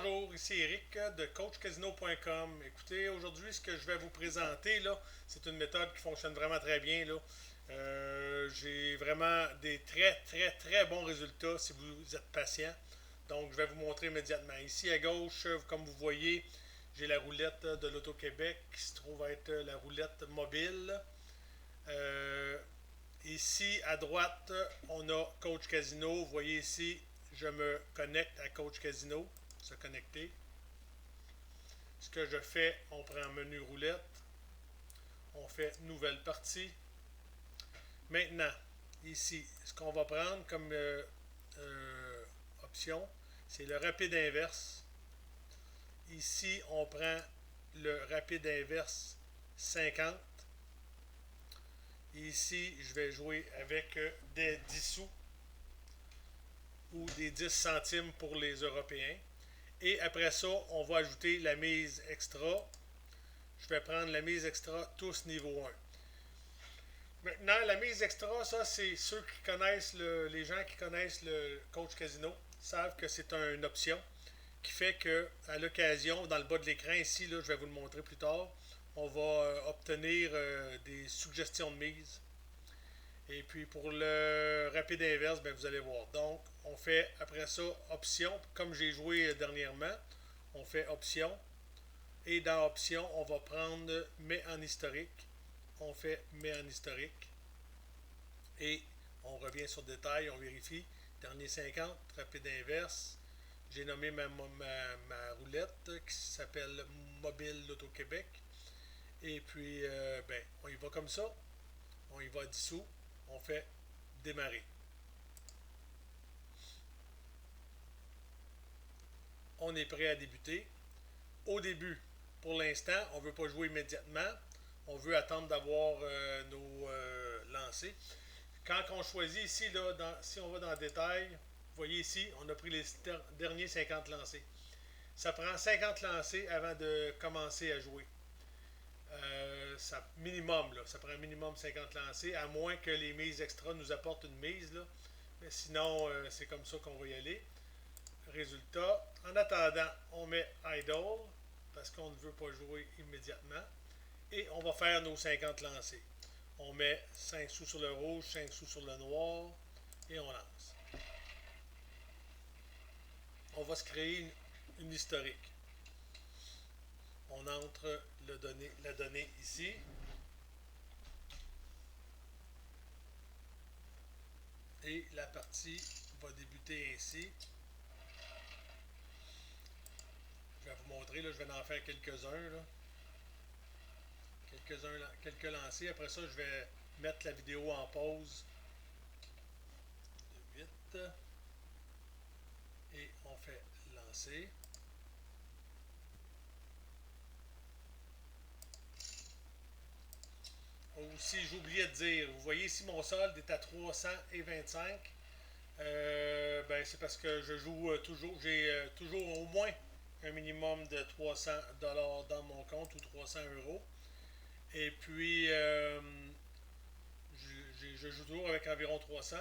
bonjour, ici Eric de coachcasino.com. Écoutez, aujourd'hui, ce que je vais vous présenter, là, c'est une méthode qui fonctionne vraiment très bien, là. J'ai vraiment des très bons résultats si vous êtes patient. Donc, je vais vous montrer immédiatement. Ici à gauche, comme vous voyez, j'ai la roulette de l'Auto-Québec qui se trouve être la roulette mobile. Euh, Ici à droite, on a Coach Casino. Vous voyez ici, je me connecte à Coach Casino. Se connecter. Ce que je fais, on prend menu roulette. On fait nouvelle partie. Maintenant, ici, ce qu'on va prendre comme option, c'est le rapide inverse. Ici, on prend le rapide inverse 50. Ici, je vais jouer avec des 10 sous ou des 10 centimes pour les Européens. Et après ça, on va ajouter la mise extra. Je vais prendre la mise extra tous niveau 1. Maintenant, la mise extra, ça, c'est ceux qui connaissent les gens qui connaissent le coach casino savent que c'est une option qui fait que, à l'occasion, dans le bas de l'écran ici, là, je vais vous le montrer plus tard, on va obtenir des suggestions de mise. Et puis pour le rapide inverse, ben, vous allez voir. Donc, on fait après ça option, comme j'ai joué dernièrement, on fait option. Et dans option, on va prendre mets en historique. On fait mets en historique. Et on revient sur détail, on vérifie. Dernier 50, rapide inverse. J'ai nommé ma roulette qui s'appelle Mobile Loto-Québec. Et puis, ben, on y va comme ça. On y va dessous. On fait démarrer. On est prêt à débuter. Au début, pour l'instant, on ne veut pas jouer immédiatement. On veut attendre d'avoir nos lancers. Quand on choisit ici, là, si on va dans le détail, vous voyez ici, on a pris les derniers 50 lancers. Ça prend 50 lancers avant de commencer à jouer. Minimum, là, ça prend minimum 50 lancers, à moins que les mises extra nous apportent une mise. Là. Mais sinon, c'est comme ça qu'on va y aller. Résultat, en attendant, on met idle, parce qu'on ne veut pas jouer immédiatement. Et on va faire nos 50 lancers. On met 5 sous sur le rouge, 5 sous sur le noir, et on lance. On va se créer une historique. On entre la donnée ici. Et la partie va débuter ainsi. Je vais vous montrer, là, je vais en faire quelques-uns. Quelques lancers. Après ça, je vais mettre la vidéo en pause de 8. Et on fait lancer. Aussi, j'oubliais de dire, vous voyez ici mon solde est à 325. Ben, c'est parce que je joue toujours, j'ai toujours au moins un minimum de 300$ dans mon compte ou 300€. Et puis, je joue toujours avec environ 300.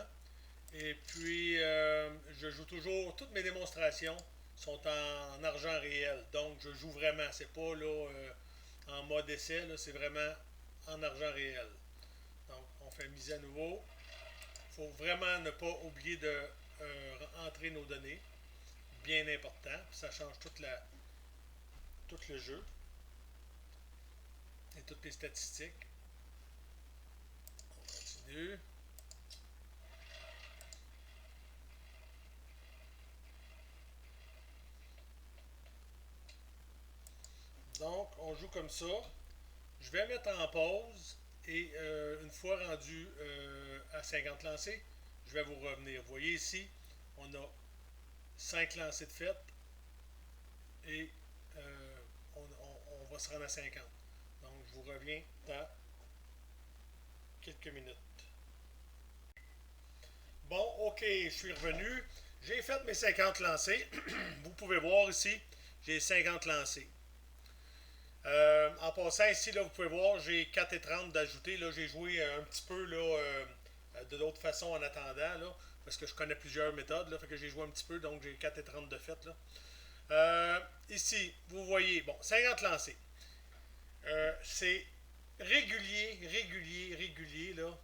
Et puis, je joue toujours, toutes mes démonstrations sont en argent réel. Donc, je joue vraiment, c'est pas là en mode essai, c'est vraiment en argent réel. Donc, on fait mise à nouveau. Il faut vraiment ne pas oublier de entrer nos données. Bien important. Ça change tout le jeu et toutes les statistiques. On continue. Donc, on joue comme ça. Je vais mettre en pause et une fois rendu à 50 lancés, je vais vous revenir. Vous voyez ici, on a 5 lancers de fait et on va se rendre à 50. Donc, je vous reviens dans quelques minutes. Bon, ok, je suis revenu. J'ai fait mes 50 lancers. Vous pouvez voir ici, j'ai 50 lancés. En passant ici, là, vous pouvez voir, j'ai 4,30 d'ajouter. Là, j'ai joué un petit peu là, de d'autres façons en attendant, là, parce que je connais plusieurs méthodes. Là, fait que j'ai joué un petit peu, donc j'ai 4,30 de fait. Là. Ici, vous voyez, bon, 50 lancés. C'est régulier, là,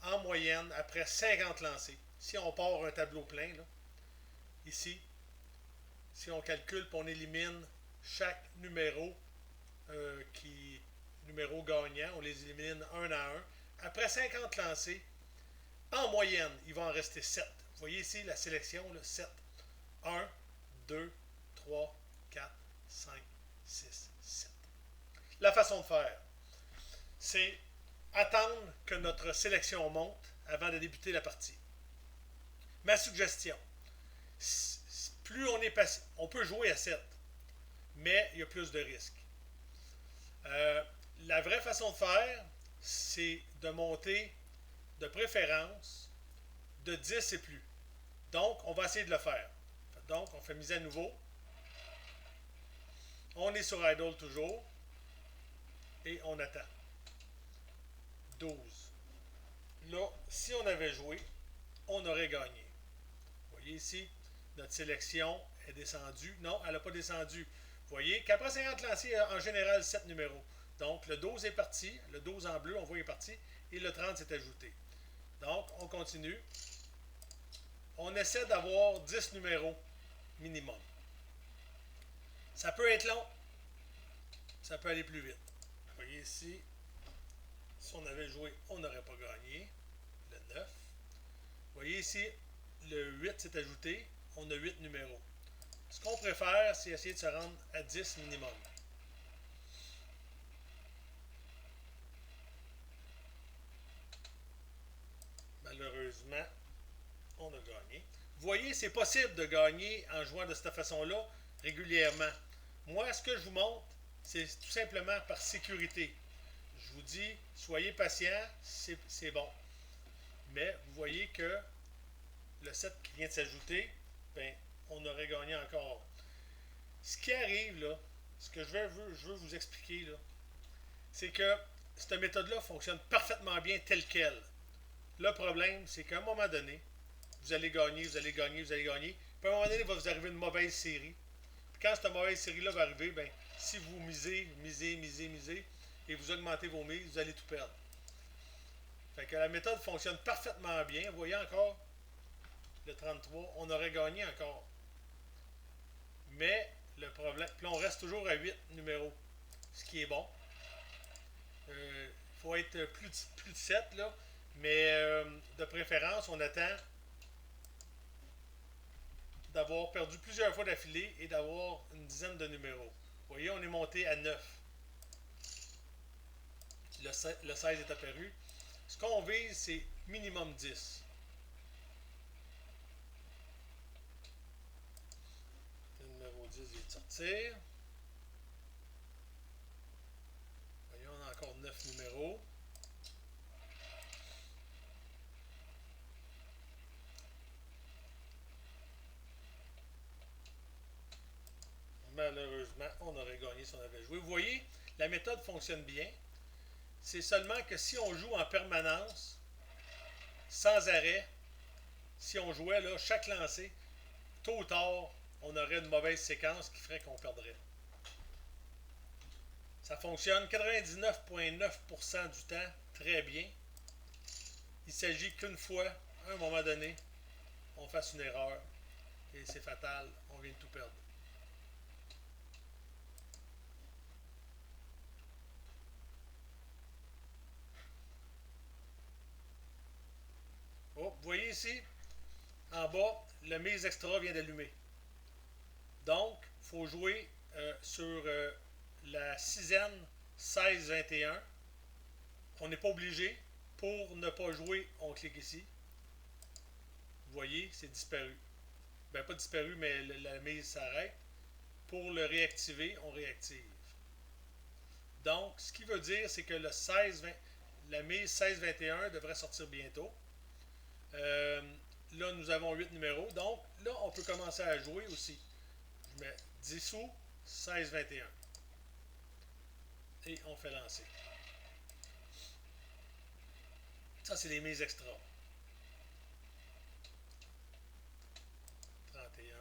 en moyenne, après 50 lancés. Si on part un tableau plein, là, ici, si on calcule et on élimine chaque numéro numéro gagnant, on les élimine un à un. Après 50 lancés, en moyenne, il va en rester 7. Vous voyez ici la sélection, là, 7. 1, 2, 3, 4, 5, 6, 7. La façon de faire, c'est attendre que notre sélection monte avant de débuter la partie. Ma suggestion, plus on est patient, on peut jouer à 7, mais il y a plus de risques. La vraie façon de faire, c'est de monter de préférence de 10 et plus. Donc, on va essayer de le faire. Donc, on fait mise à nouveau. On est sur idle toujours. Et on attend. 12. Là, si on avait joué, on aurait gagné. Vous voyez ici, notre sélection est descendue. Non, elle n'a pas descendu. Vous voyez qu'après 50 lancés, il y a en général 7 numéros. Donc, le 12 est parti. Le 12 en bleu, on voit, est parti. Et le 30 s'est ajouté. Donc, on continue. On essaie d'avoir 10 numéros minimum. Ça peut être long. Ça peut aller plus vite. Vous voyez ici, si on avait joué, on n'aurait pas gagné. Le 9. Vous voyez ici, le 8 s'est ajouté. On a 8 numéros. Ce qu'on préfère, c'est essayer de se rendre à 10 minimum. Malheureusement, on a gagné. Vous voyez, c'est possible de gagner en jouant de cette façon-là régulièrement. Moi, ce que je vous montre, c'est tout simplement par sécurité. Je vous dis, soyez patient, c'est bon. Mais vous voyez que le 7 qui vient de s'ajouter, ben, on aurait gagné encore. Ce qui arrive, là, ce que je veux vous expliquer, là, c'est que cette méthode-là fonctionne parfaitement bien telle qu'elle. Le problème, c'est qu'à un moment donné, vous allez gagner, vous allez gagner, vous allez gagner. Puis à un moment donné, il va vous arriver une mauvaise série. Puis quand cette mauvaise série-là va arriver, ben, si vous misez, et vous augmentez vos mises, vous allez tout perdre. Fait que la méthode fonctionne parfaitement bien. Vous voyez encore le 33, on aurait gagné encore. Mais le problème, puis là, on reste toujours à 8 numéros, ce qui est bon. Il faut être plus de 7, là. Mais de préférence, on attend d'avoir perdu plusieurs fois d'affilée et d'avoir une dizaine de numéros. Vous voyez, on est monté à 9. Le 16 est apparu. Ce qu'on vise, c'est minimum 10. Le numéro 10 vient de sortir. Voyons, on a encore 9 numéros. Malheureusement, on aurait gagné si on avait joué. Vous voyez, la méthode fonctionne bien. C'est seulement que si on joue en permanence, sans arrêt, si on jouait là, chaque lancé, tôt ou tard, on aurait une mauvaise séquence qui ferait qu'on perdrait. Ça fonctionne 99,9% du temps très bien. Il s'agit qu'une fois, à un moment donné, on fasse une erreur et c'est fatal, on vient de tout perdre. Oh, vous voyez ici, en bas, le mise extra vient d'allumer. Donc, il faut jouer sur la sixième 16-21. On n'est pas obligé. Pour ne pas jouer, on clique ici. Vous voyez, c'est disparu. Ben, pas disparu, mais la mise s'arrête. Pour le réactiver, on réactive. Donc, ce qui veut dire, c'est que le 16, la mise 16-21 devrait sortir bientôt. Là, nous avons 8 numéros. Donc, là, on peut commencer à jouer aussi. Je mets 10 sous, 16-21. Et on fait lancer. Ça, c'est les mises extra. 31.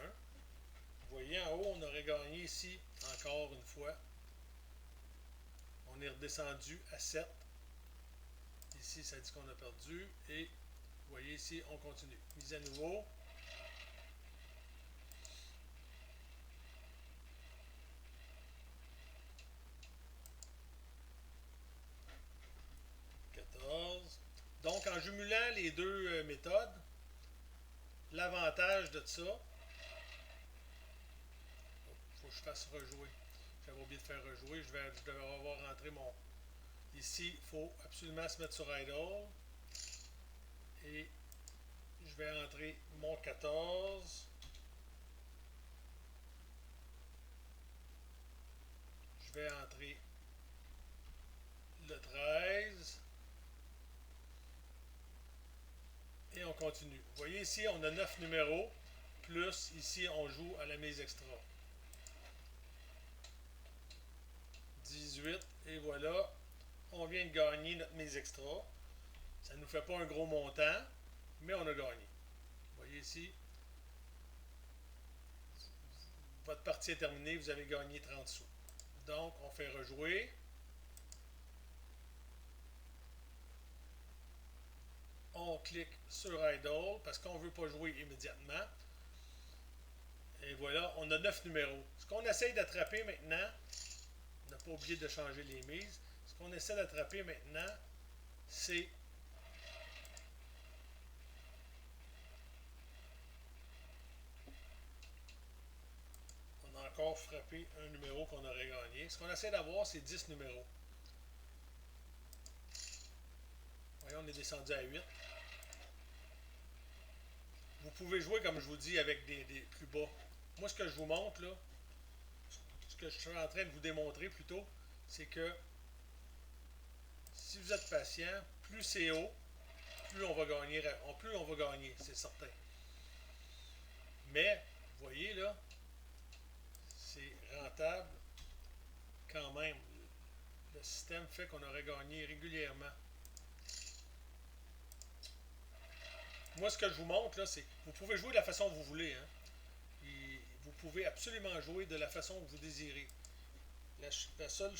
Vous voyez, en haut, on aurait gagné ici, encore une fois. On est redescendu à 7. Ici, ça dit qu'on a perdu. Et vous voyez ici, on continue. Mise à nouveau. Donc, en jumelant les deux méthodes, l'avantage de ça, faut que je fasse rejouer. J'avais oublié de faire rejouer. Je devais avoir rentré mon... Ici, il faut absolument se mettre sur idle. Et je vais entrer mon 14. Je vais entrer le 13. Et on continue. Vous voyez ici, on a 9 numéros. Plus ici, on joue à la mise extra. 18. Et voilà. On vient de gagner notre mise extra. Ça ne nous fait pas un gros montant, mais on a gagné. Vous voyez ici. Votre partie est terminée. Vous avez gagné 30 sous. Donc, on fait rejouer. On clique sur idle parce qu'on ne veut pas jouer immédiatement. Et voilà, on a 9 numéros. Ce qu'on essaye d'attraper maintenant, on n'a pas oublié de changer les mises. Ce qu'on essaie d'attraper maintenant, c'est on a encore frappé un numéro qu'on aurait gagné. Ce qu'on essaie d'avoir, c'est 10 numéros. Voyez, on est descendu à 8. Vous pouvez jouer, comme je vous dis, avec des plus bas. Moi, ce que je vous montre, là, ce que je suis en train de vous démontrer plutôt, c'est que si vous êtes patient, plus c'est haut, plus on va gagner, c'est certain. Mais, vous voyez là, c'est rentable quand même. Le système fait qu'on aurait gagné régulièrement. Moi, ce que je vous montre, là, c'est que vous pouvez jouer de la façon que vous voulez. Hein. Et vous pouvez absolument jouer de la façon que vous désirez. La seule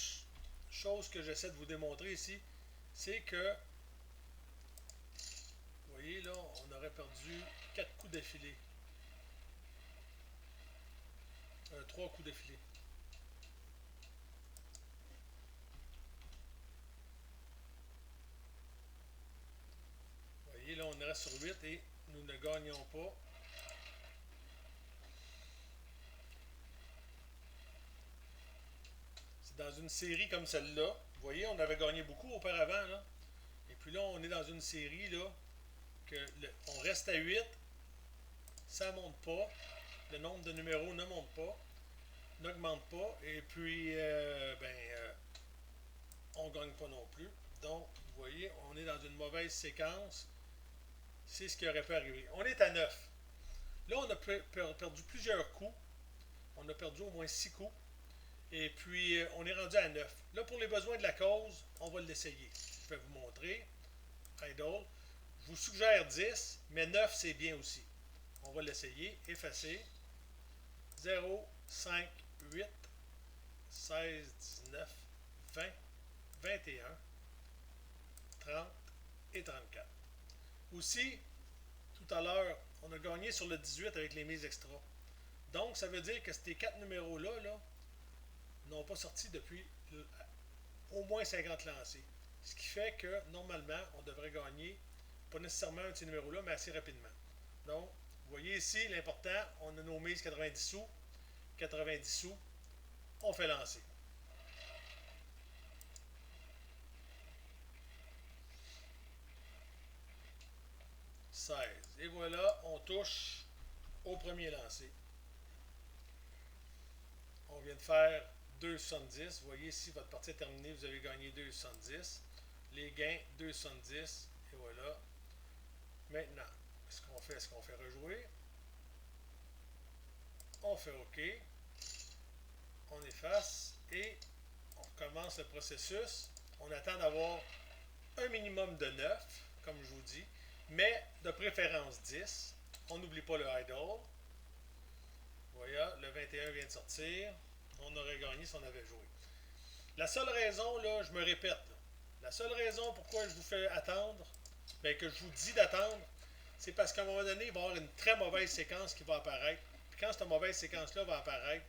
chose que j'essaie de vous démontrer ici, c'est que, vous voyez, là, on aurait perdu 4 coups d'affilée. 3 coups d'affilée. Vous voyez, là, on reste sur 8 et nous ne gagnons pas. C'est dans une série comme celle-là. Vous voyez, on avait gagné beaucoup auparavant, là. Et puis là, on est dans une série, là, on reste à 8. Ça ne monte pas. Le nombre de numéros ne monte pas. N'augmente pas. Et puis, on ne gagne pas non plus. Donc, vous voyez, on est dans une mauvaise séquence. C'est ce qui aurait pu arriver. On est à 9. Là, on a perdu plusieurs coups. On a perdu au moins 6 coups. Et puis, on est rendu à 9. Là, pour les besoins de la cause, on va l'essayer. Je vais vous montrer. Idle. Je vous suggère 10, mais 9, c'est bien aussi. On va l'essayer. Effacer. 0, 5, 8, 16, 19, 20, 21, 30 et 34. Aussi, tout à l'heure, on a gagné sur le 18 avec les mises extra. Donc, ça veut dire que ces 4 numéros-là n'ont pas sorti depuis au moins 50 lancers. Ce qui fait que, normalement, on devrait gagner, pas nécessairement un de ces numéros-là, mais assez rapidement. Donc, vous voyez ici, l'important, on a nos mises 90 sous. 90 sous, on fait lancer. « 16. Et voilà, on touche au premier lancer. On vient de faire 2,70. Vous voyez ici, votre partie est terminée, vous avez gagné 2,70. Les gains, 2,70. Et voilà. Maintenant, ce qu'on fait, rejouer. On fait OK. On efface et on recommence le processus. On attend d'avoir un minimum de 9, comme je vous dis, mais de préférence 10. On n'oublie pas le idle. Voilà, le 21 vient de sortir. On aurait gagné si on avait joué. La seule raison, là, je me répète, là, la seule raison pourquoi je vous fais attendre, bien que je vous dis d'attendre, c'est parce qu'à un moment donné, il va y avoir une très mauvaise séquence qui va apparaître. Puis quand cette mauvaise séquence-là va apparaître,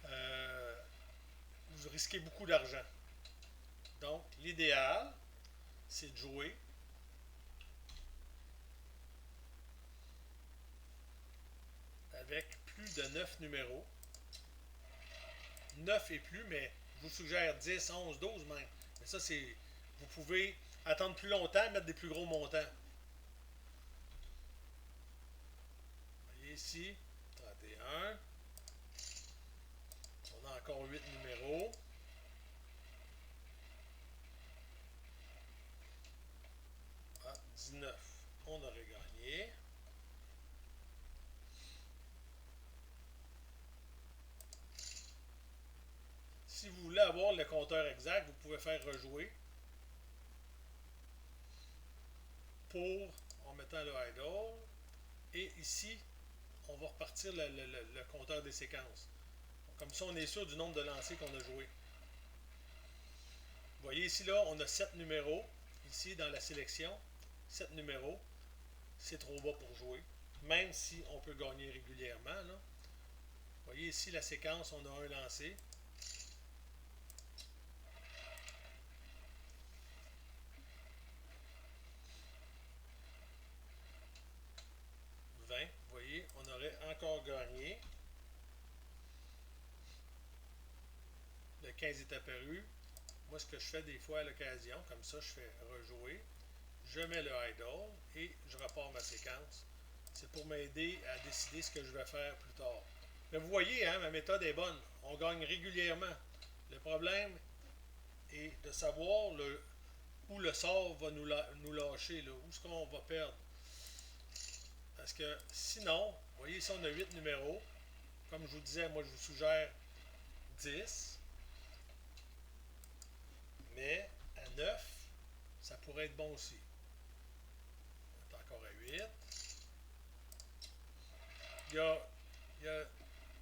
euh, vous risquez beaucoup d'argent. Donc, l'idéal, c'est de jouer avec plus de 9 numéros. 9 et plus, mais je vous suggère 10, 11, 12 même. Mais ça, c'est. Vous pouvez attendre plus longtemps, mettre des plus gros montants. Vous voyez ici, 31. On a encore 8 numéros. Ah, 19. On aurait gagné. Si vous voulez avoir le compteur exact, vous pouvez faire rejouer pour en mettant le idle. Et ici, on va repartir le compteur des séquences. Comme ça, on est sûr du nombre de lancers qu'on a joué. Vous voyez ici, là, on a 7 numéros. Ici, dans la sélection, 7 numéros. C'est trop bas pour jouer. Même si on peut gagner régulièrement. Là. Vous voyez ici, la séquence, on a un lancé. 20. Vous voyez, on aurait encore gagné. Le 15 est apparu. Moi, ce que je fais des fois à l'occasion, comme ça, je fais rejouer. Je mets le idle et je repars ma séquence. C'est pour m'aider à décider ce que je vais faire plus tard. Mais vous voyez, hein, ma méthode est bonne. On gagne régulièrement. Le problème est de savoir où le sort va nous lâcher, là, où est-ce qu'on va perdre. Parce que sinon, vous voyez ici, on a 8 numéros. Comme je vous disais, moi, je vous suggère 10. Mais à 9, ça pourrait être bon aussi. On est encore à 8. Il y a, il y a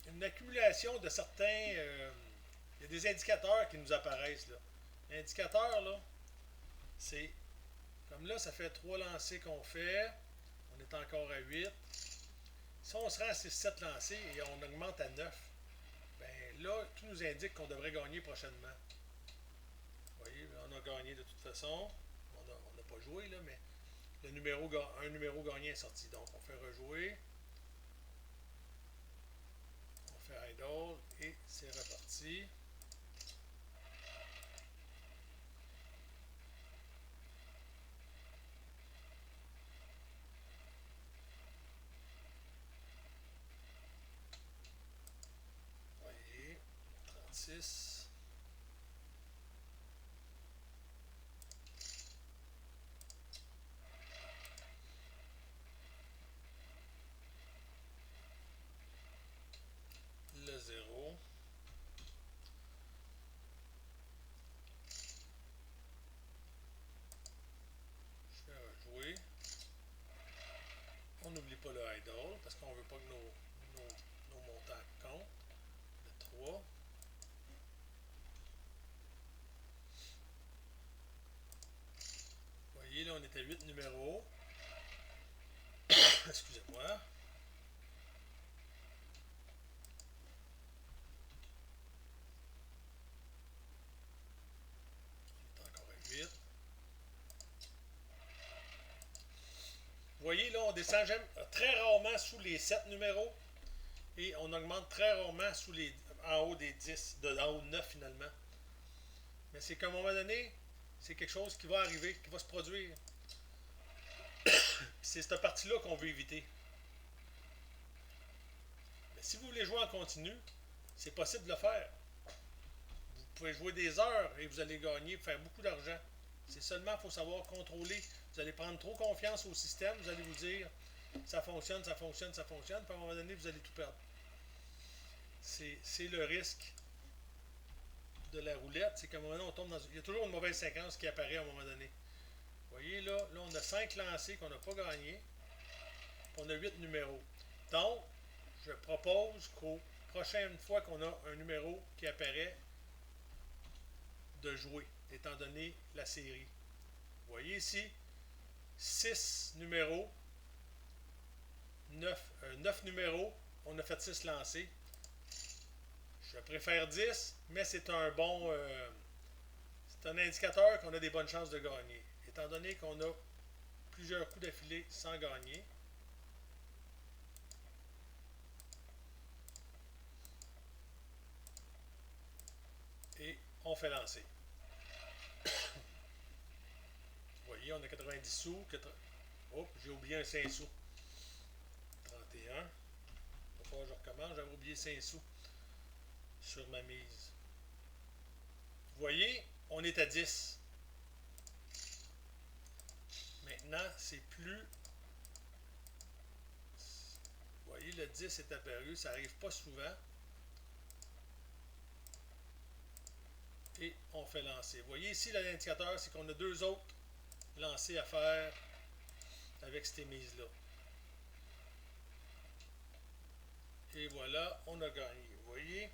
une accumulation de certains. Il y a des indicateurs qui nous apparaissent là. L'indicateur, là, c'est. Comme là, ça fait 3 lancers qu'on fait. On est encore à 8. Si on se rend à 6-7 lancers et on augmente à 9, ben là, tout nous indique qu'on devrait gagner prochainement. Vous voyez, on a gagné de toute façon. On n'a pas joué, là, mais un numéro gagné est sorti. Donc, on fait rejouer. On fait idle et c'est reparti. Vous voyez, 36. Le 0. Je fais rejouer. On n'oublie pas le idle parce qu'on ne veut pas que nos montants comptent. Le 3. Vous voyez, là, on est à 8 numéros. Excusez-moi. On est encore à 8. Vous voyez, là, on descend très rarement sous les 7 numéros et on augmente très rarement en haut des 10, en haut de 9 finalement. Mais c'est qu'à un moment donné, c'est quelque chose qui va arriver, qui va se produire. C'est cette partie-là qu'on veut éviter. Mais si vous voulez jouer en continu, c'est possible de le faire. Vous pouvez jouer des heures et vous allez gagner, faire beaucoup d'argent. C'est seulement, il faut savoir contrôler. Vous allez prendre trop confiance au système, vous allez vous dire ça fonctionne, ça fonctionne, ça fonctionne, puis à un moment donné, vous allez tout perdre. C'est le risque de la roulette, c'est qu'à un moment donné, on tombe dans. Il y a toujours une mauvaise séquence qui apparaît à un moment donné. Vous voyez, là on a 5 lancés qu'on n'a pas gagnés, puis on a 8 numéros. Donc, je propose qu'aux prochaine fois qu'on a un numéro qui apparaît, de jouer, étant donné la série. Vous voyez ici, 6 numéros, 9 numéros, on a fait 6 lancers. Je préfère 10, mais c'est un bon... c'est un indicateur qu'on a des bonnes chances de gagner. Étant donné qu'on a plusieurs coups d'affilée sans gagner. Et on fait lancer. Vous voyez, on a 90 sous. Oh, j'ai oublié un 5 sous. 31. Il va falloir que je recommence. J'avais oublié 5 sous sur ma mise. Vous voyez, on est à 10. Maintenant, c'est plus... Vous voyez, le 10 est apparu. Ça n'arrive pas souvent. Et on fait lancer. Vous voyez ici, l'indicateur, c'est qu'on a 2 autres lancers à faire avec ces mises-là. Et voilà, on a gagné. Vous voyez?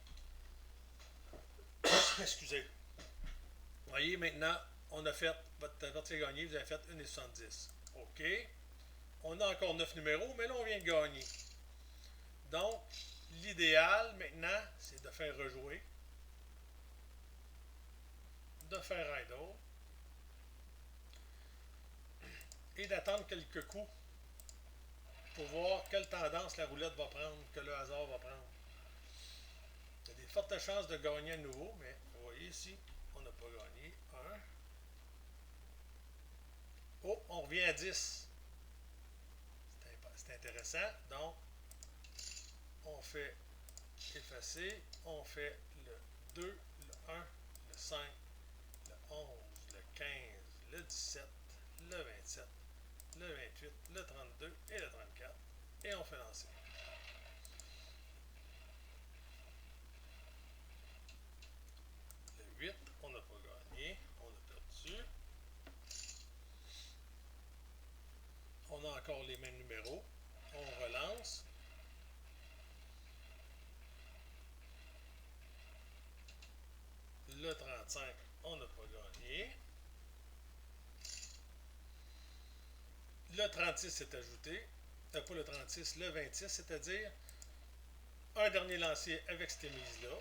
Excusez. Vous voyez, maintenant, on a fait, votre partie a gagné, vous avez fait 1,70. OK. On a encore 9 numéros, mais là, on vient de gagner. Donc, l'idéal, maintenant, c'est de faire rejouer. De faire idle. Et d'attendre quelques coups pour voir quelle tendance la roulette va prendre, que le hasard va prendre. Il y a des fortes chances de gagner à nouveau, mais vous voyez ici, on n'a pas gagné. 1. Oh, on revient à 10. C'est intéressant. Donc, on fait effacer. On fait le 2, le 1, le 5, le 11, le 15, le 17, le 27, le 28, le 32 et le 34. Et on fait lancer. Le 8, on n'a pas gagné. On a perdu. On a encore les mêmes numéros. On relance. Le 35, on n'a pas gagné. Le 36 est ajouté. Pas le 36, le 26, c'est-à-dire un dernier lancier avec cette mise-là.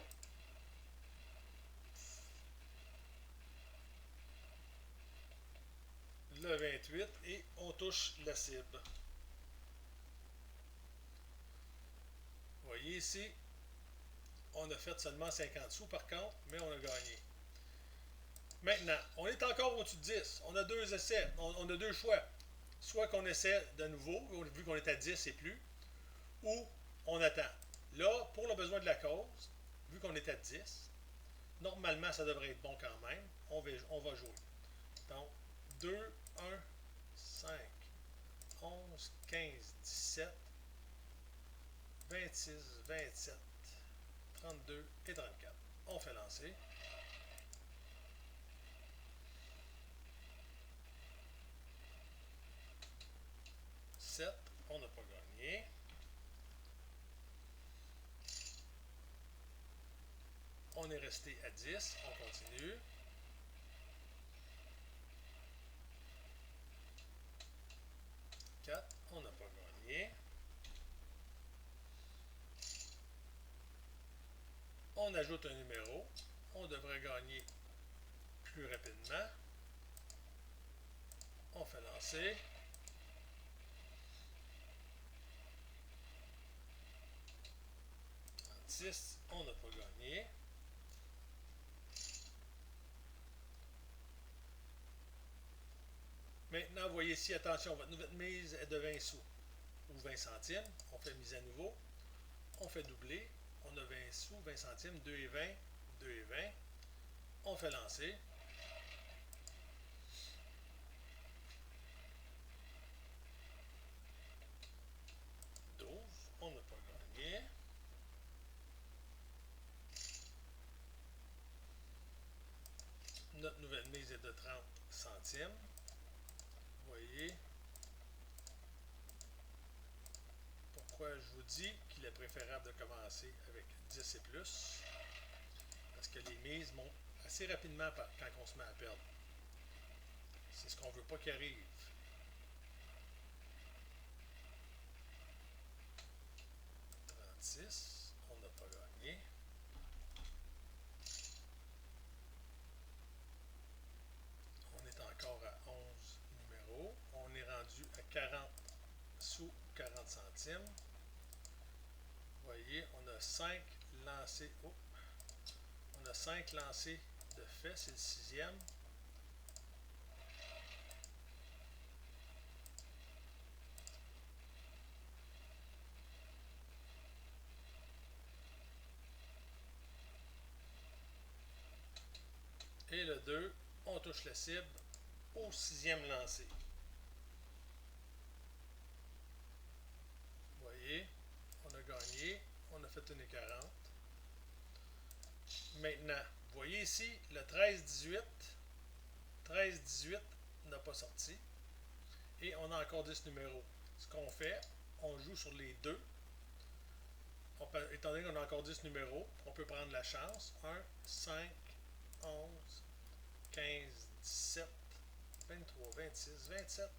Le 28 et on touche la cible. Vous voyez ici, on a fait seulement 50 sous par contre, mais on a gagné. Maintenant, on est encore au-dessus de 10. On a 2 essais, on a 2 choix. Soit qu'on essaie de nouveau, vu qu'on est à 10 et plus, ou on attend. Là, pour le besoin de la cause, vu qu'on est à 10, normalement ça devrait être bon quand même, on va jouer. Donc, 2, 1, 5, 11, 15, 17, 26, 27, 32 et 34. On fait lancer. 7, on n'a pas gagné. On est resté à 10, on continue. 4, on n'a pas gagné. On ajoute un numéro. On devrait gagner plus rapidement. On fait lancer. 36, on n'a pas gagné. Maintenant, vous voyez ici, attention, votre mise est de 20 sous ou 20 centimes. On fait mise à nouveau. On fait doubler. On a 20 sous, 20 centimes, 2 et 20, 2 et 20. On fait lancer. 12, on n'a pas gagné. Notre nouvelle mise est de 30 centimes. Vous voyez. pourquoi je vous dis qu'il est préférable de commencer avec 10 et plus. Parce que les mises montent assez rapidement quand on se met à perdre. C'est ce qu'on veut pas qu'il arrive. 36, on n'a pas gagné. On est encore à 11 numéros. On est rendu à 40 sous 40 centimes. Vous voyez, on a 5 lancers. Oh, on a 5 lancers de fait, c'est le 6e. Et le 2, on touche la cible au 6e lancé. Vous voyez, on a gagné, on a fait une 40. Maintenant, vous voyez ici, le 13-18, 13-18 n'a pas sorti. Et on a encore 10 numéros. Ce qu'on fait, on joue sur les deux. Étant donné qu'on a encore 10 numéros, on peut prendre la chance. 1, 5, 11, 15, 17, 23, 26, 27,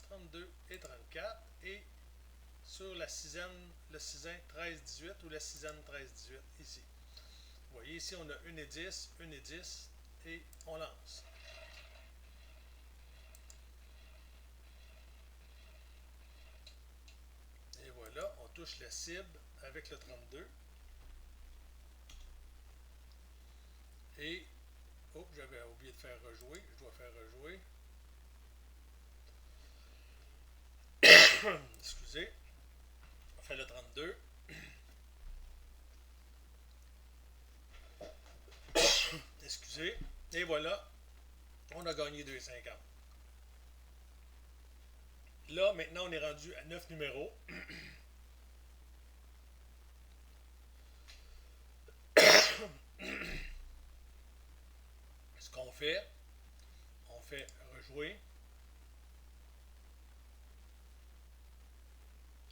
32 et 34. Et sur la sixième, le 6 13-18 ou la 6e 13-18 ici. Vous voyez ici, on a 1 et 10, 1 et 10 et on lance. Et voilà, on touche la cible avec le 32. Et, oh, j'avais oublié de faire rejouer. Je dois faire rejouer. Excusez. On fait le 32. Excusez. Et voilà, on a gagné 2,50. Là, maintenant, on est rendu à 9 numéros. Ce qu'on fait, on fait rejouer.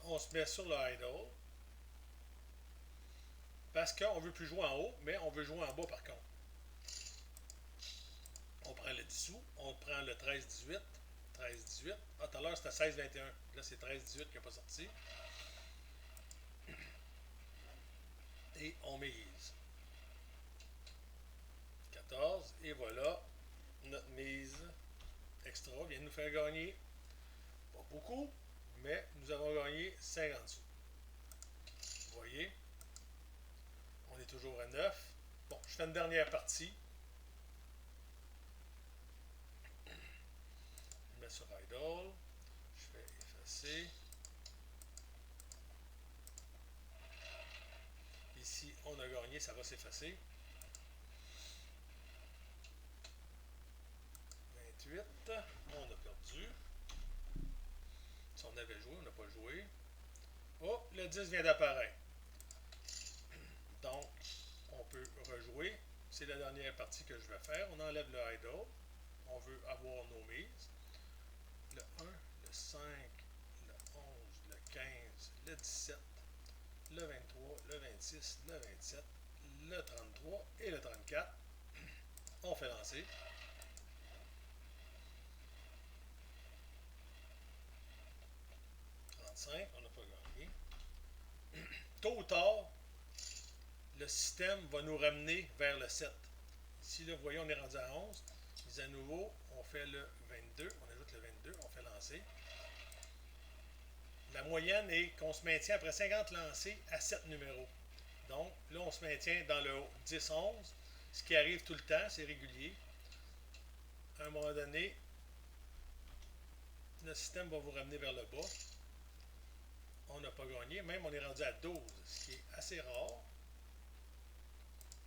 On se met sur le idle. Parce qu'on ne veut plus jouer en haut, mais on veut jouer en bas par contre. On prend le 10 sous, on prend le 13-18. 13-18. Ah, tout à l'heure, c'était 16-21. Là, c'est 13-18 qui n'a pas sorti. Et on mise. 14. Et voilà, notre mise extra vient de nous faire gagner. Pas beaucoup, mais nous avons gagné 50 sous. Vous voyez, on est toujours à 9. Bon, je fais une dernière partie. Je mets sur idle. Je fais effacer. Ici, on a gagné, ça va s'effacer. 28. On a perdu. Si on avait joué, on n'a pas joué. Oh, le 10 vient d'apparaître. Donc, on peut rejouer. C'est la dernière partie que je vais faire. On enlève le idle. On veut avoir nos mises. Le 1, le 5, le 11, le 15, le 17, le 23, le 26, le 27, le 33 et le 34. On fait lancer. 35, on n'a pas gagné. Tôt ou tard, le système va nous ramener vers le 7. Ici, là, vous voyez, on est rendu à 11. Mais à nouveau, on fait le 22. On ajoute le 22. On fait lancer. La moyenne est qu'on se maintient après 50 lancés à 7 numéros. Donc, là, on se maintient dans le 10-11. Ce qui arrive tout le temps, c'est régulier. À un moment donné, le système va vous ramener vers le bas. On n'a pas gagné. Même, on est rendu à 12, ce qui est assez rare.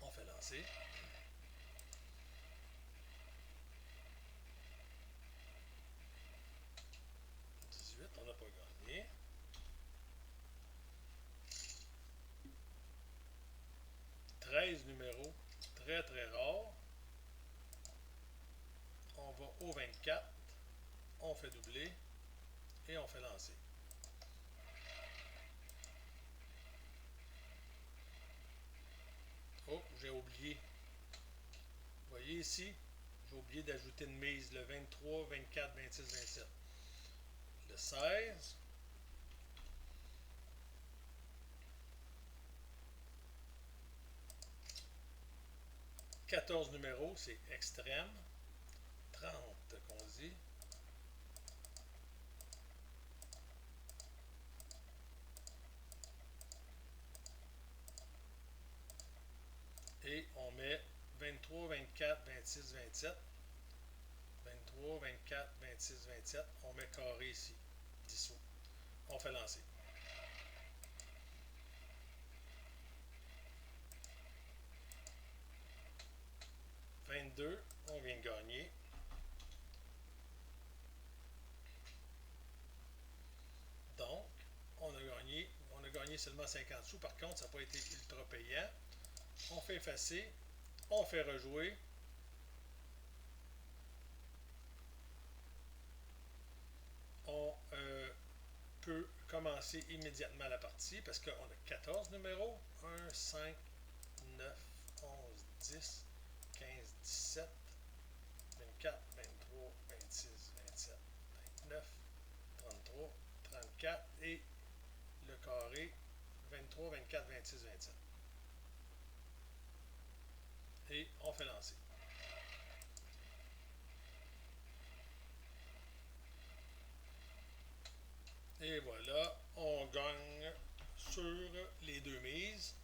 On fait lancer. 18, on n'a pas gagné. 13 numéros, très très rare. On va au 24. On fait doubler. Et on fait lancer. oublié. Vous voyez ici, j'ai oublié d'ajouter une mise le 23, 24, 26, 27. Le 16. 14 numéros, c'est extrême. 30 qu'on dit. Et on met 23, 24, 26, 27. 23, 24, 26, 27. On met carré ici. Dissous. On fait lancer. « 22, on vient de gagner. Donc, on a gagné seulement 50 sous. Par contre, ça n'a pas été ultra payant. On fait effacer. On fait rejouer. On peut commencer immédiatement la partie parce qu'on a 14 numéros. 1, 5, 9, 11, 10, 15, 17, 24, 23, 26, 27, 29, 33, 34 et le carré 23, 24, 26, 27. Et on fait lancer. Et voilà, on gagne sur les deux mises.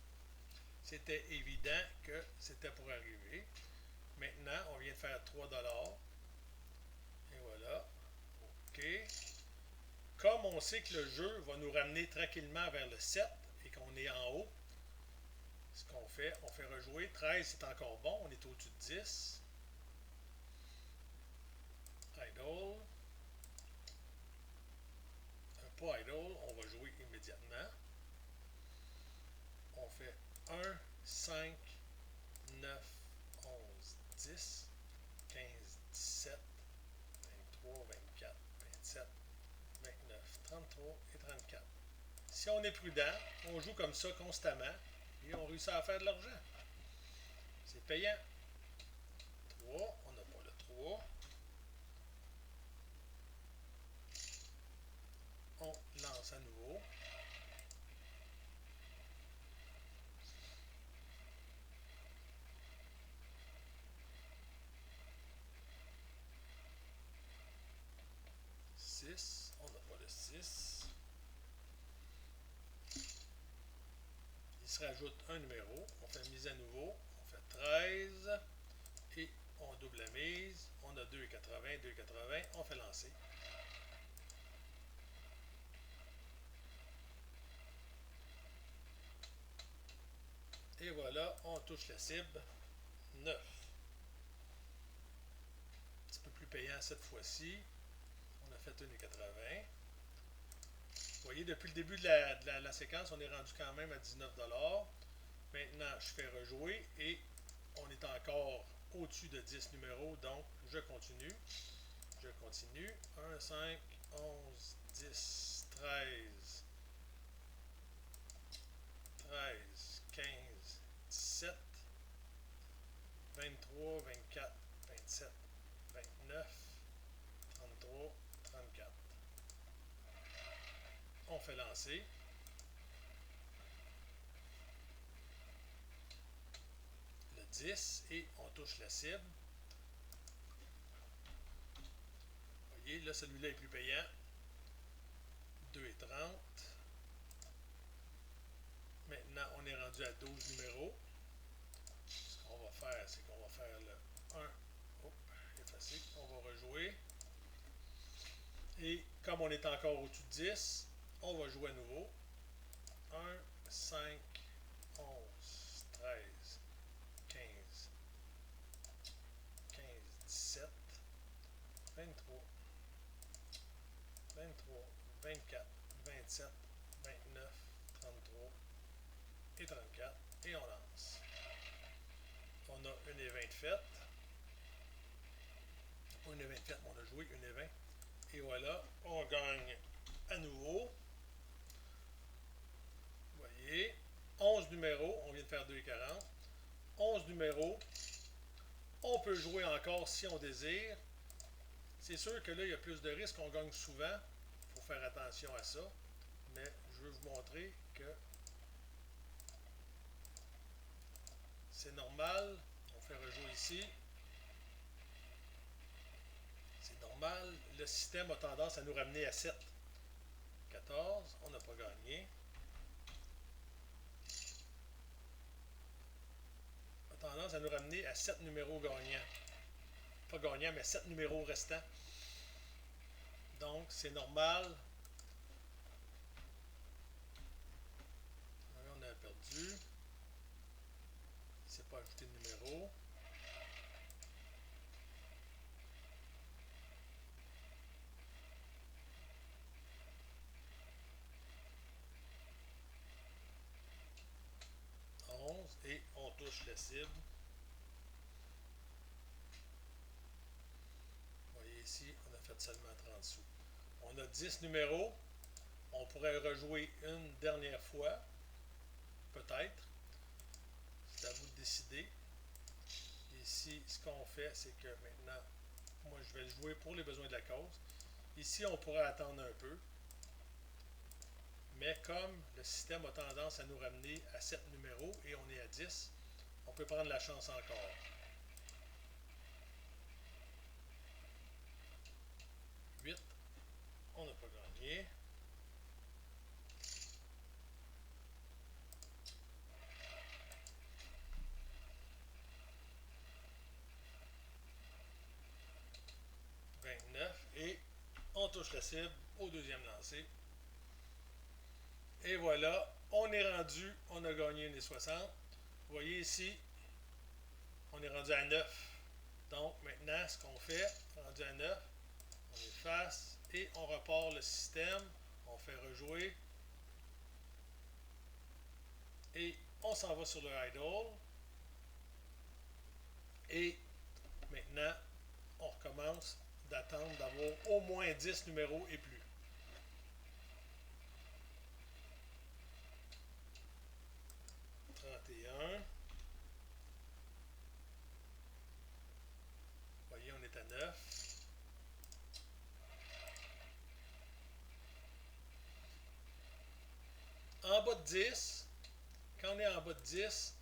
C'était évident que c'était pour arriver. Maintenant, on vient de faire 3 $. Et voilà. OK. Comme on sait que le jeu va nous ramener tranquillement vers le 7 et qu'on est en haut, ce qu'on fait, on fait rejouer. 13, c'est encore bon. On est au-dessus de 10. Idle. Pas idle, on va jouer immédiatement. On fait 1, 5, 9, 11, 10, 15, 17, 23, 24, 27, 29, 33 et 34. Si on est prudent, on joue comme ça constamment et on réussit à faire de l'argent. C'est payant. 3, on n'a pas le 3. On lance à nouveau. On n'a pas le 6. Il se rajoute un numéro. On fait mise à nouveau. On fait 13. Et on double la mise. On a 2,80, 2,80. On fait lancer. Et voilà, on touche la cible. 9. Un petit peu plus payant cette fois-ci. On a fait 1,80. Vous voyez, depuis le début de la séquence, on est rendu quand même à 19 $. Maintenant, je fais rejouer et on est encore au-dessus de 10 numéros, donc je continue. Je continue. 1, 5, 11, 10, 13, 13, 15, 17, 23, 24, 27, 29, 33, 34. On fait lancer. Le 10 et on touche la cible. Vous voyez, là, celui-là est plus payant. 2,30. Maintenant, on est rendu à 12 numéros. Ce qu'on va faire, c'est qu'on va faire le 1. Oh, effacé. On va rejouer. Et comme on est encore au-dessus de 10, on va jouer à nouveau. 1, 5, 11, 13, 15, 15, 17, 23, 23, 24, 27, 29, 33 et 34. Et on lance. On a une et 20 faites. Pas une et 20 faites, mais on a joué une et 20. Et voilà, on gagne à nouveau. Vous voyez, 11 numéros, on vient de faire 2,40. 11 numéros. On peut jouer encore si on désire. C'est sûr que là, il y a plus de risques, on gagne souvent. Il faut faire attention à ça. Mais je veux vous montrer que c'est normal. On fait rejouer ici. C'est normal. Le système a tendance à nous ramener à 7. 14, on n'a pas gagné. A tendance à nous ramener à 7 numéros gagnants. Pas gagnants, mais 7 numéros restants. Donc, c'est normal. Là, on a perdu. Il ne s'est pas ajouté de numéro. Et on touche la cible. Vous voyez ici, on a fait seulement 30 sous. On a 10 numéros. On pourrait rejouer une dernière fois. Peut-être. C'est à vous de décider. Ici, ce qu'on fait, c'est que maintenant, moi je vais le jouer pour les besoins de la cause. Ici, on pourrait attendre un peu. Mais comme le système a tendance à nous ramener à 7 numéros et on est à 10, on peut prendre la chance encore. 8, on n'a pas gagné. Et on touche la cible au deuxième lancer. Et voilà, on est rendu, on a gagné une des 60. Vous voyez ici, on est rendu à 9. Donc maintenant, ce qu'on fait, rendu à 9, on efface et on repart le système. On fait rejouer. Et on s'en va sur le idle. Et maintenant, on recommence d'attendre d'avoir au moins 10 numéros et plus. 31. Vous voyez, on est à 9. En bas de 10, quand on est en bas de 10,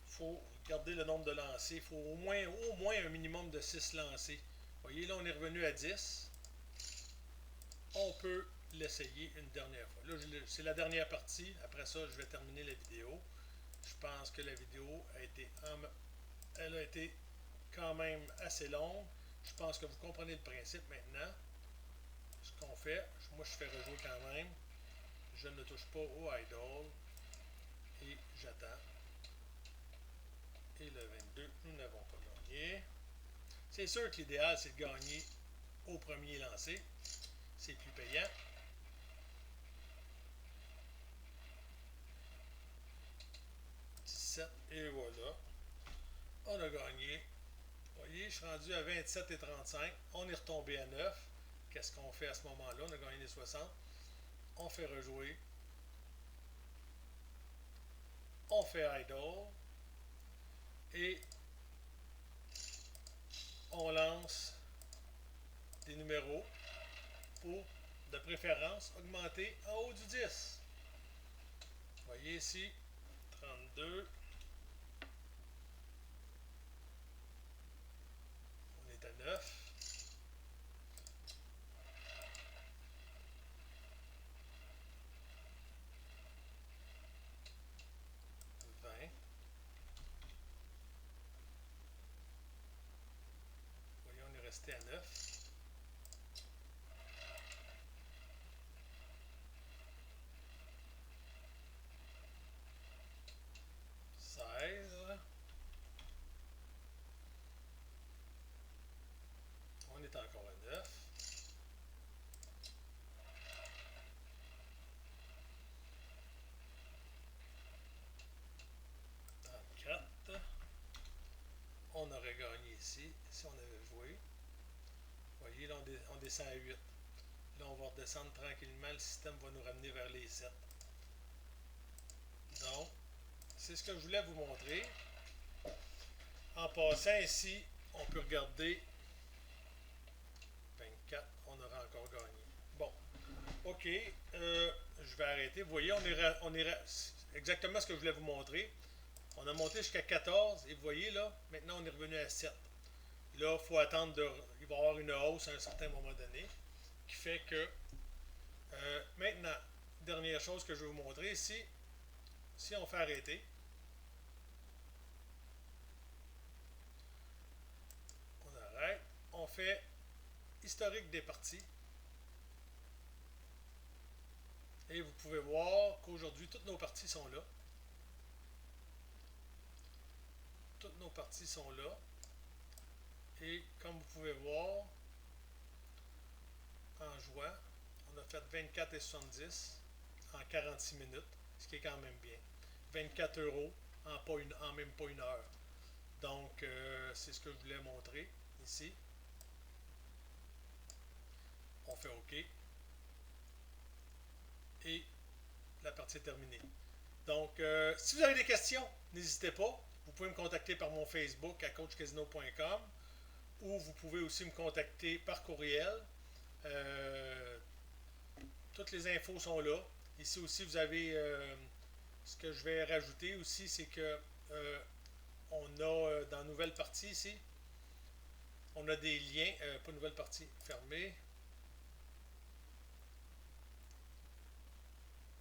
il faut garder le nombre de lancers. Il faut au moins un minimum de 6 lancers. Vous voyez, là, on est revenu à 10. On peut l'essayer une dernière fois. Là, c'est la dernière partie. Après ça, je vais terminer la vidéo. Je pense que la vidéo elle a été quand même assez longue. Je pense que vous comprenez le principe maintenant. Ce qu'on fait, moi je fais rejouer quand même. Je ne touche pas au idle. Et j'attends. Et le 22, nous n'avons pas gagné. C'est sûr que l'idéal, c'est de gagner au premier lancer. C'est plus payant. 17, et voilà. On a gagné. Vous voyez, je suis rendu à 27 et 35. On est retombé à 9. Qu'est-ce qu'on fait à ce moment-là? On a gagné les 60. On fait rejouer. On fait idle. Et on lance des numéros pour, de préférence, augmenter en haut du 10. Vous voyez ici, 32. On est à 9. On est resté à 9. 16. On est encore à 9. 34. On aurait gagné ici, si on avait joué. Vous voyez, là, on descend à 8. Là, on va redescendre tranquillement. Le système va nous ramener vers les 7. Donc, c'est ce que je voulais vous montrer. En passant ici, on peut regarder 24, on aura encore gagné. Bon, ok, je vais arrêter. Vous voyez, exactement ce que je voulais vous montrer. On a monté jusqu'à 14 et vous voyez là, maintenant on est revenu à 7. Là, il faut attendre, il va y avoir une hausse à un certain moment donné qui fait que maintenant, dernière chose que je vais vous montrer ici, si on fait arrêter, on arrête, on fait historique des parties et vous pouvez voir qu'aujourd'hui toutes nos parties sont là. Toutes nos parties sont là. Et comme vous pouvez voir, en jouant, on a fait 24 et 70 en 46 minutes, ce qui est quand même bien. 24 euros en même pas une heure. Donc, c'est ce que je voulais montrer ici. On fait OK. Et la partie est terminée. Donc, si vous avez des questions, n'hésitez pas. Vous pouvez me contacter par mon Facebook à coachcasino.com ou vous pouvez aussi me contacter par courriel. Toutes les infos sont là. Ici aussi, vous avez ce que je vais rajouter aussi, c'est que on a dans nouvelle partie ici, on a des liens, pas nouvelle partie, fermée.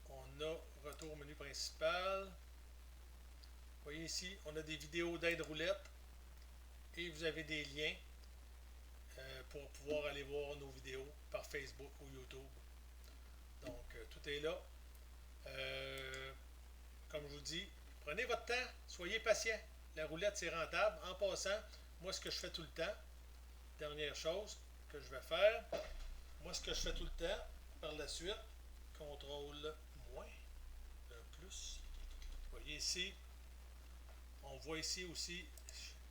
On a retour au menu principal. Vous voyez ici, on a des vidéos d'aide roulette et vous avez des liens pour pouvoir aller voir nos vidéos par Facebook ou YouTube. Donc, tout est là. Comme je vous dis, prenez votre temps, soyez patient. La roulette, c'est rentable. En passant, moi, ce que je fais tout le temps, dernière chose que je vais faire, moi, ce que je fais tout le temps, par la suite, contrôle moins, plus. Vous voyez ici, on voit ici aussi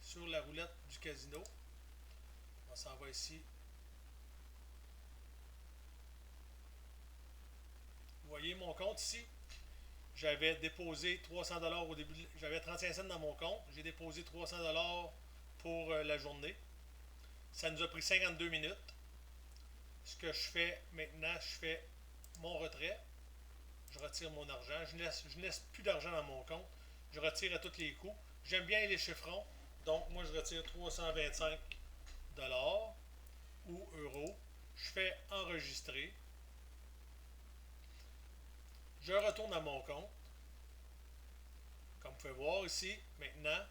sur la roulette du casino. On s'en va ici. Vous voyez mon compte ici. J'avais déposé 300$ au début. J'avais 35 cents dans mon compte. J'ai déposé 300$ pour la journée. Ça nous a pris 52 minutes. Ce que je fais maintenant, je fais mon retrait. Je retire mon argent. Je ne laisse plus d'argent dans mon compte. Je retire à tous les coups. J'aime bien les chiffrons. Donc, moi, je retire 325$ ou euros. Je fais enregistrer. Je retourne à mon compte. Comme vous pouvez voir ici, maintenant,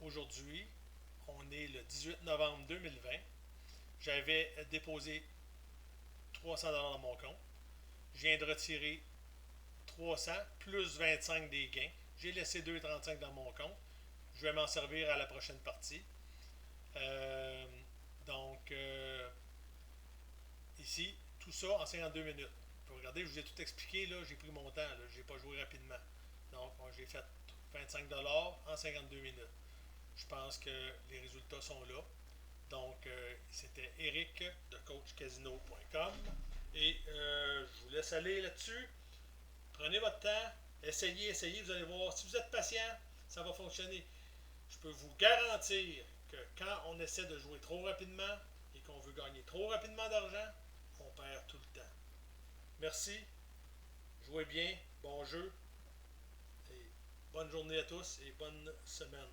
aujourd'hui, on est le 18 novembre 2020. J'avais déposé 300$ dans mon compte. Je viens de retirer 300 plus 25 des gains. J'ai laissé 2,35 dans mon compte. Je vais m'en servir à la prochaine partie. Donc, ici, tout ça en 52 minutes. Vous regardez, je vous ai tout expliqué. Là, j'ai pris mon temps. Je n'ai pas joué rapidement. Donc, j'ai fait 25$ en 52 minutes. Je pense que les résultats sont là. Donc, c'était Eric de coachcasino.com. Et je vous laisse aller là-dessus. Prenez votre temps. Essayez. Vous allez voir. Si vous êtes patient, ça va fonctionner. Je peux vous garantir que quand on essaie de jouer trop rapidement et qu'on veut gagner trop rapidement d'argent, on perd tout le temps. Merci. Jouez bien. Bon jeu. Et bonne journée à tous et bonne semaine.